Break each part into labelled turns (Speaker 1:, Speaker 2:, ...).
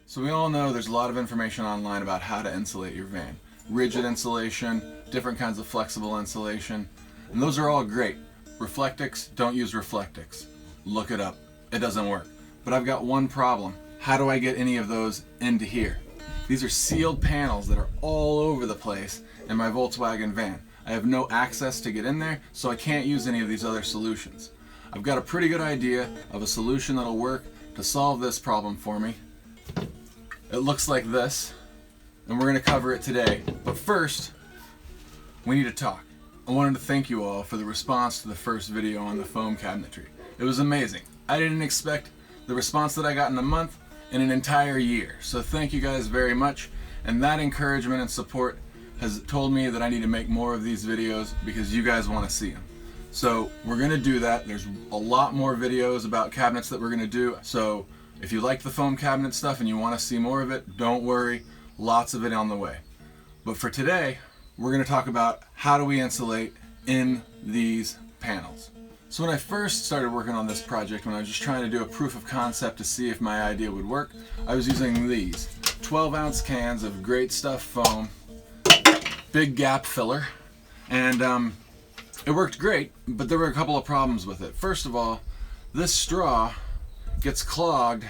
Speaker 1: So we all know there's a lot of information online about how to insulate your van. Rigid insulation, different kinds of flexible insulation, and those are all great. Reflectix, don't use Reflectix. Look it up. It doesn't work. But I've got one problem. How do I get any of those into here? These are sealed panels that are all over the place in my Volkswagen van. I have no access to get in there, so I can't use any of these other solutions. I've got a pretty good idea of a solution that'll work to solve this problem for me. It looks like this, and we're going to cover it today. But first, we need to talk. I wanted to thank you all for the response to the first video on the foam cabinetry. It was amazing. I didn't expect the response that I got in a month in an entire year. So thank you guys very much. And that encouragement and support has told me that I need to make more of these videos because you guys want to see them. So we're going to do that. There's a lot more videos about cabinets that we're going to do. So if you like the foam cabinet stuff and you want to see more of it, don't worry, lots of it on the way. But for today, we're going to talk about how do we insulate in these panels. So when I first started working on this project, when I was just trying to do a proof of concept to see if my idea would work, I was using these 12-ounce cans of Great Stuff foam, big gap filler, and it worked great, but there were a couple of problems with it. First of all, this straw gets clogged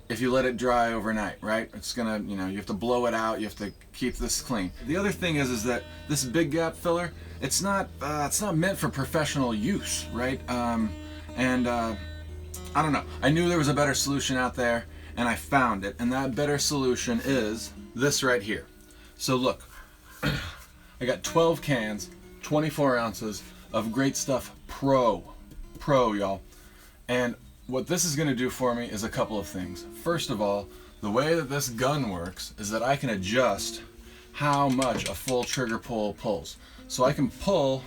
Speaker 1: if you let it dry overnight, right? It's gonna, you have to blow it out, you have to keep this clean. The other thing is that this big gap filler, it's not meant for professional use, right? I don't know. I knew there was a better solution out there, and I found it, and that better solution is this right here. So look, I got 12 cans, 24 ounces of Great Stuff Pro, y'all, and what this is going to do for me is a couple of things. First of all, the way that this gun works is that I can adjust how much a full trigger pull pulls. So I can pull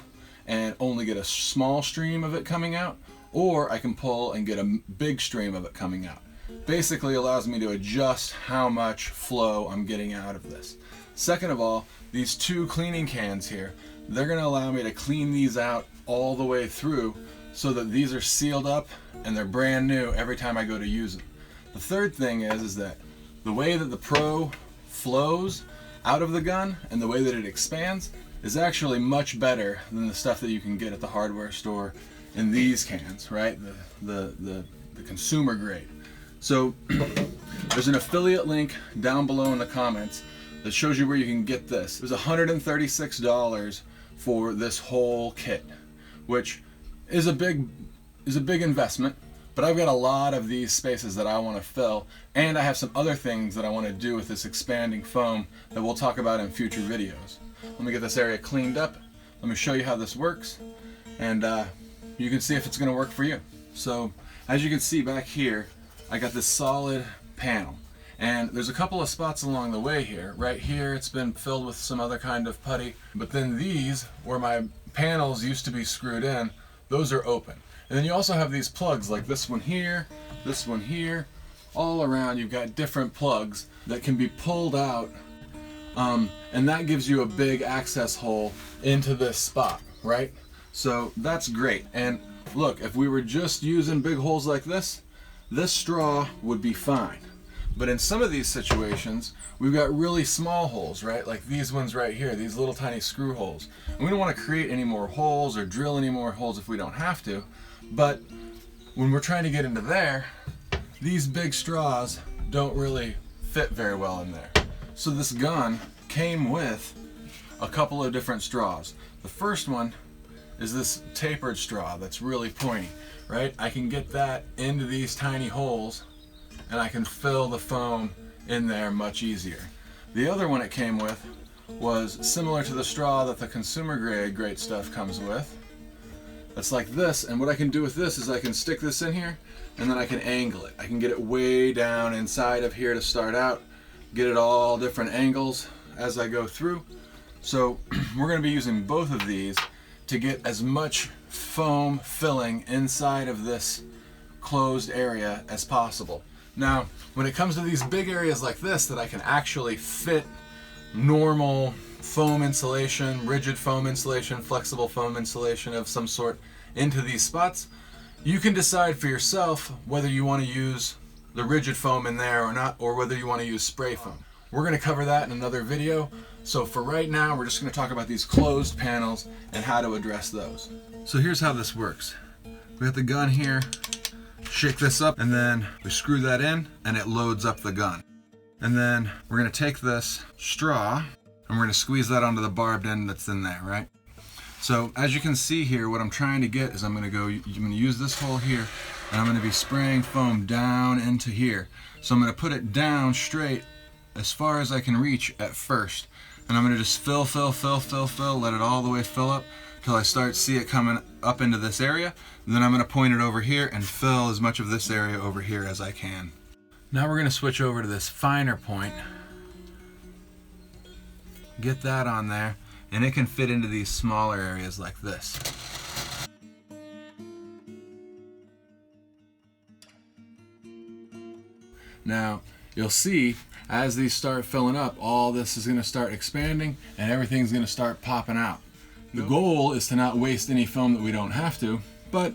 Speaker 1: and only get a small stream of it coming out, or I can pull and get a big stream of it coming out. Basically allows me to adjust how much flow I'm getting out of this. Second of all, these two cleaning cans here, they're going to allow me to clean these out all the way through so that these are sealed up and they're brand new every time I go to use them. The third thing is that the way that the Pro flows out of the gun and the way that it expands is actually much better than the stuff that you can get at the hardware store in these cans, right? The consumer grade. So there's an affiliate link down below in the comments that shows you where you can get this. It was $136 for this whole kit, which is a big investment, but I've got a lot of these spaces that I want to fill, and I have some other things that I want to do with this expanding foam that we'll talk about in future videos. Let me get this area cleaned up, let me show you how this works, and you can see if it's going to work for you. So as you can see back here, I got this solid panel, and there's a couple of spots along the way here. Right here it's been filled with some other kind of putty, but then these, where my panels used to be screwed in, those are open. And then you also have these plugs like this one here, all around you've got different plugs that can be pulled out, and that gives you a big access hole into this spot, right? So that's great. And look, if we were just using big holes like this straw would be fine. But in some of these situations, we've got really small holes, right? Like these ones right here, these little tiny screw holes. And we don't want to create any more holes or drill any more holes if we don't have to. But when we're trying to get into there, these big straws don't really fit very well in there. So this gun came with a couple of different straws. The first one is this tapered straw that's really pointy, right? I can get that into these tiny holes and I can fill the foam in there much easier. The other one it came with was similar to the straw that the consumer grade Great Stuff comes with. It's like this, and what I can do with this is I can stick this in here and then I can angle it. I can get it way down inside of here to start out, get it all different angles as I go through. So we're going to be using both of these to get as much foam filling inside of this closed area as possible. Now, when it comes to these big areas like this that I can actually fit normal foam insulation, rigid foam insulation, flexible foam insulation of some sort into these spots, you can decide for yourself whether you want to use the rigid foam in there or not, or whether you want to use spray foam. We're going to cover that in another video. So for right now, we're just going to talk about these closed panels and how to address those. So here's how this works. We got the gun here, shake this up, and then we screw that in and it loads up the gun. And then we're going to take this straw and we're going to squeeze that onto the barbed end that's in there, right? So as you can see here, what I'm trying to get is I'm going to use this hole here and I'm going to be spraying foam down into here. So I'm going to put it down straight as far as I can reach at first. And I'm going to just fill, let it all the way fill up till I see it coming up into this area. And then I'm going to point it over here and fill as much of this area over here as I can. Now we're going to switch over to this finer point. Get that on there, and it can fit into these smaller areas like this. Now, you'll see as these start filling up, all this is going to start expanding and everything's going to start popping out. The goal is to not waste any foam that we don't have to, but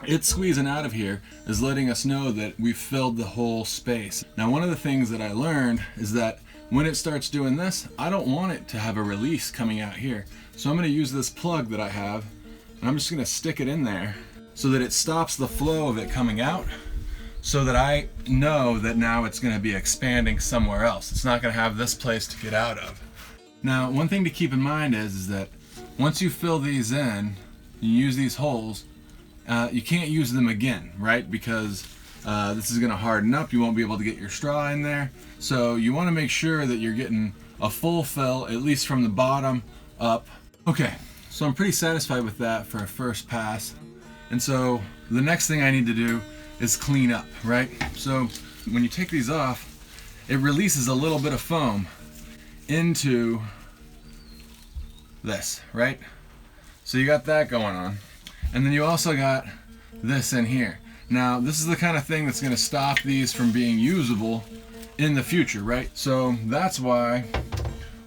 Speaker 1: it squeezing out of here is letting us know that we've filled the whole space. Now, one of the things that I learned is that when it starts doing this, I don't want it to have a release coming out here. So I'm going to use this plug that I have, and I'm just going to stick it in there so that it stops the flow of it coming out, so that I know that now it's going to be expanding somewhere else. It's not going to have this place to get out of. Now, one thing to keep in mind is that once you fill these in, you use these holes, you can't use them again, right? Because this is going to harden up. You won't be able to get your straw in there. So you want to make sure that you're getting a full fill, at least from the bottom up. Okay, so I'm pretty satisfied with that for a first pass. And so the next thing I need to do is clean up, right? So when you take these off, it releases a little bit of foam into this, right? So you got that going on. And then you also got this in here. Now, this is the kind of thing that's going to stop these from being usable in the future, right? So that's why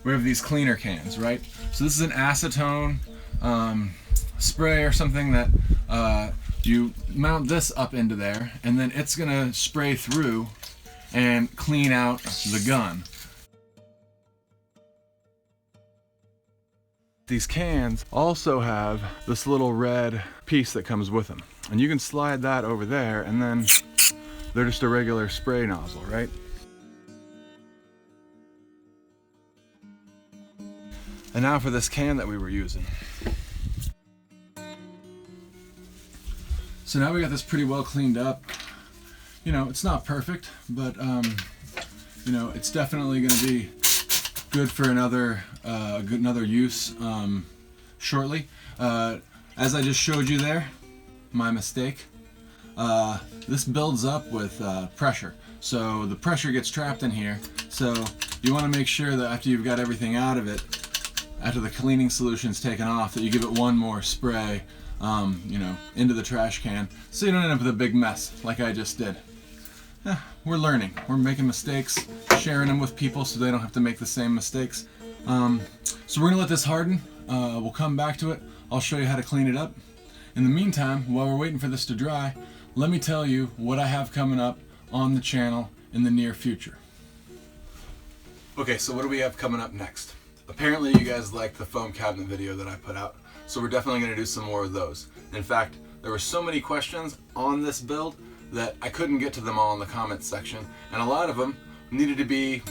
Speaker 1: we have these cleaner cans, right? So this is an acetone spray or something that you mount this up into there, and then it's going to spray through and clean out the gun. These cans also have this little red piece that comes with them, and you can slide that over there, and then they're just a regular spray nozzle, right? And now for this can that we were using. So now we got this pretty well cleaned up. You know, it's not perfect, but you know, it's definitely going to be good for another use shortly. As I just showed you there, my mistake. This builds up with pressure, so the pressure gets trapped in here. So you want to make sure that after you've got everything out of it, after the cleaning solution's taken off, that you give it one more spray, you know, into the trash can, so you don't end up with a big mess like I just did. We're learning. We're making mistakes, sharing them with people so they don't have to make the same mistakes. So we're gonna let this harden. We'll come back to it. I'll show you how to clean it up. In the meantime, while we're waiting for this to dry, let me tell you what I have coming up on the channel in the near future. Okay, so what do we have coming up next? Apparently you guys liked the foam cabinet video that I put out, so we're definitely going to do some more of those. In fact, there were so many questions on this build that I couldn't get to them all in the comments section, and a lot of them needed to be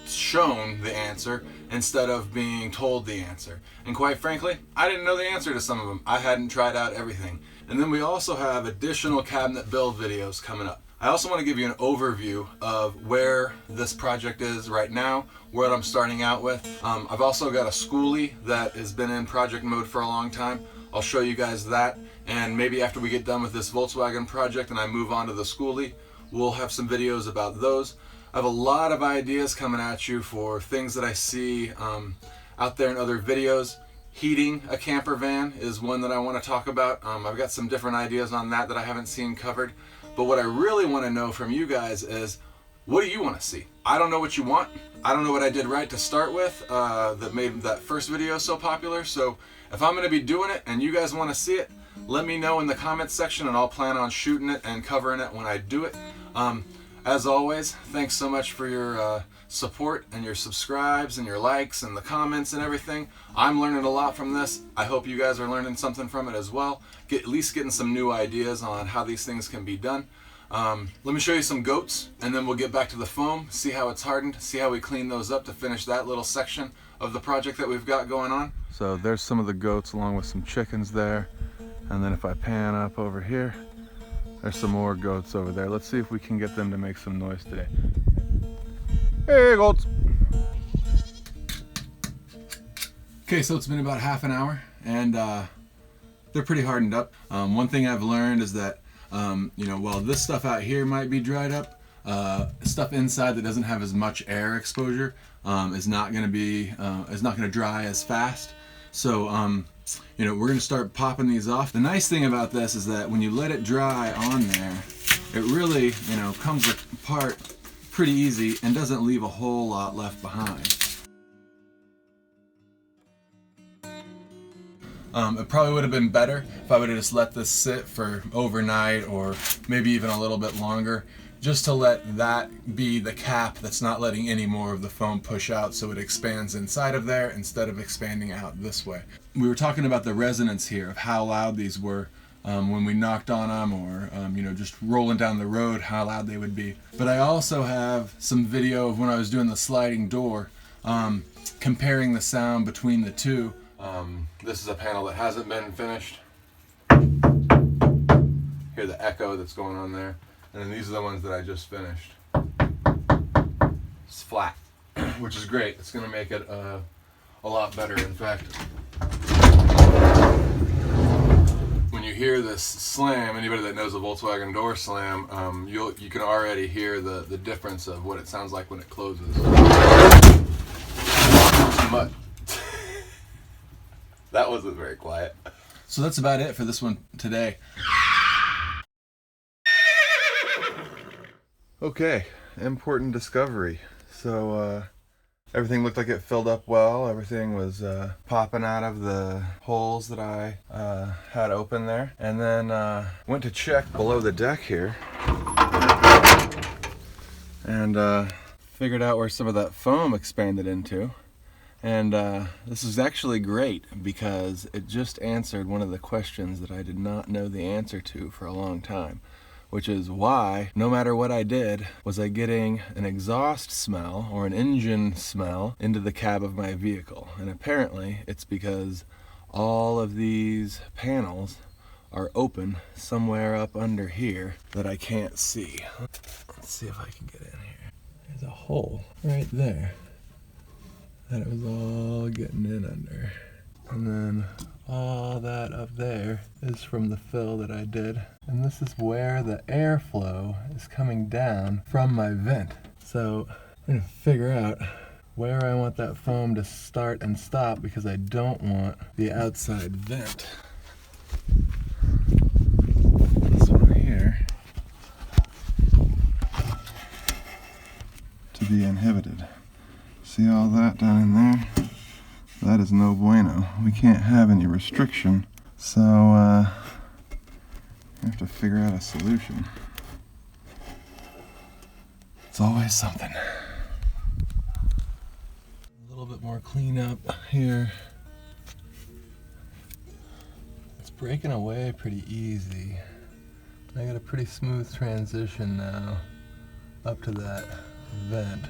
Speaker 1: shown the answer instead of being told the answer. And quite frankly, I didn't know the answer to some of them. I hadn't tried out everything. And then we also have additional cabinet build videos coming up. I also want to give you an overview of where this project is right now, what I'm starting out with. I've also got a schoolie that has been in project mode for a long time. I'll show you guys that, and maybe after we get done with this Volkswagen project and I move on to the schoolie, we'll have some videos about those. I have a lot of ideas coming at you for things that I see out there in other videos. Heating a camper van is one that I want to talk about. I've got some different ideas on that I haven't seen covered. But what I really want to know from you guys is, what do you want to see? I don't know what you want. I don't know what I did right to start with that made that first video so popular. So if I'm going to be doing it and you guys want to see it, let me know in the comments section and I'll plan on shooting it and covering it when I do it. As always, thanks so much for your support and your subscribes and your likes and the comments and everything. I'm learning a lot from this. I hope you guys are learning something from it as well. At least getting some new ideas on how these things can be done. Let me show you some goats and then we'll get back to the foam, see how it's hardened, see how we clean those up to finish that little section of the project that we've got going on. So there's some of the goats along with some chickens there. And then if I pan up over here, there's some more goats over there. Let's see if we can get them to make some noise today. Hey, goats. Okay, so it's been about half an hour and they're pretty hardened up. One thing I've learned is that, you know, while this stuff out here might be dried up, stuff inside that doesn't have as much air exposure is not going to dry as fast. So, you know, we're going to start popping these off. The nice thing about this is that when you let it dry on there, it really, you know, comes apart pretty easy and doesn't leave a whole lot left behind. It probably would have been better if I would have just let this sit for overnight or maybe even a little bit longer, just to let that be the cap that's not letting any more of the foam push out so it expands inside of there instead of expanding out this way. We were talking about the resonance here of how loud these were when we knocked on them or you know, just rolling down the road, how loud they would be. But I also have some video of when I was doing the sliding door, comparing the sound between the two. This is a panel that hasn't been finished. Hear the echo that's going on there. And then these are the ones that I just finished. It's flat, which is great. It's going to make it a lot better. In fact, when you hear this slam, anybody that knows a Volkswagen door slam, you can already hear the difference of what it sounds like when it closes. But that wasn't very quiet. So that's about it for this one today. Okay, important discovery. So everything looked like it filled up well. Everything was popping out of the holes that I had open there. And then went to check below the deck here and figured out where some of that foam expanded into. And this is actually great because it just answered one of the questions that I did not know the answer to for a long time, which is why, no matter what I did, was I getting an exhaust smell or an engine smell into the cab of my vehicle. And apparently it's because all of these panels are open somewhere up under here that I can't see. Let's see if I can get in here. There's a hole right there that it was all getting in under. And then all that up there is from the fill that I did. And this is where the airflow is coming down from my vent. So I'm gonna figure out where I want that foam to start and stop because I don't want the outside vent, this one here, to be inhibited. See all that down in there? That is no bueno. We can't have any restriction. So I have to figure out a solution. It's always something. A little bit more cleanup here. It's breaking away pretty easy. I got a pretty smooth transition now up to that vent.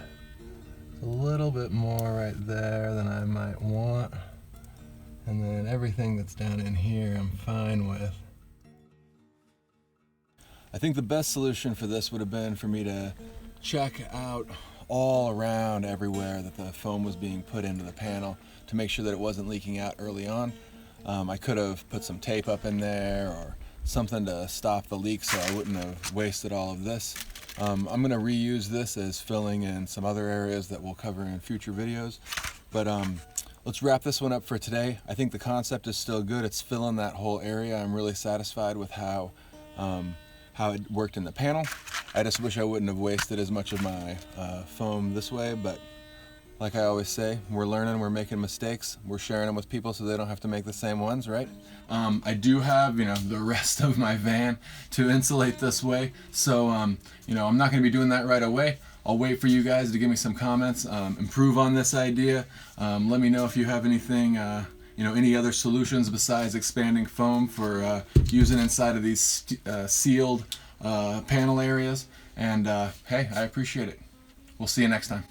Speaker 1: A little bit more right there than I might want, and then everything that's down in here I'm fine with. I think the best solution for this would have been for me to check out all around everywhere that the foam was being put into the panel to make sure that it wasn't leaking out early on. I could have put some tape up in there or something to stop the leak so I wouldn't have wasted all of this. I'm going to reuse this as filling in some other areas that we'll cover in future videos. But let's wrap this one up for today. I think the concept is still good. It's filling that whole area. I'm really satisfied with how it worked in the panel. I just wish I wouldn't have wasted as much of my foam this way, but Like I always say, we're learning, we're making mistakes, we're sharing them with people so they don't have to make the same ones, right? I do have, the rest of my van to insulate this way, so, I'm not going to be doing that right away. I'll wait for you guys to give me some comments, improve on this idea. Let me know if you have anything, any other solutions besides expanding foam for using inside of these sealed panel areas. And hey, I appreciate it. We'll see you next time.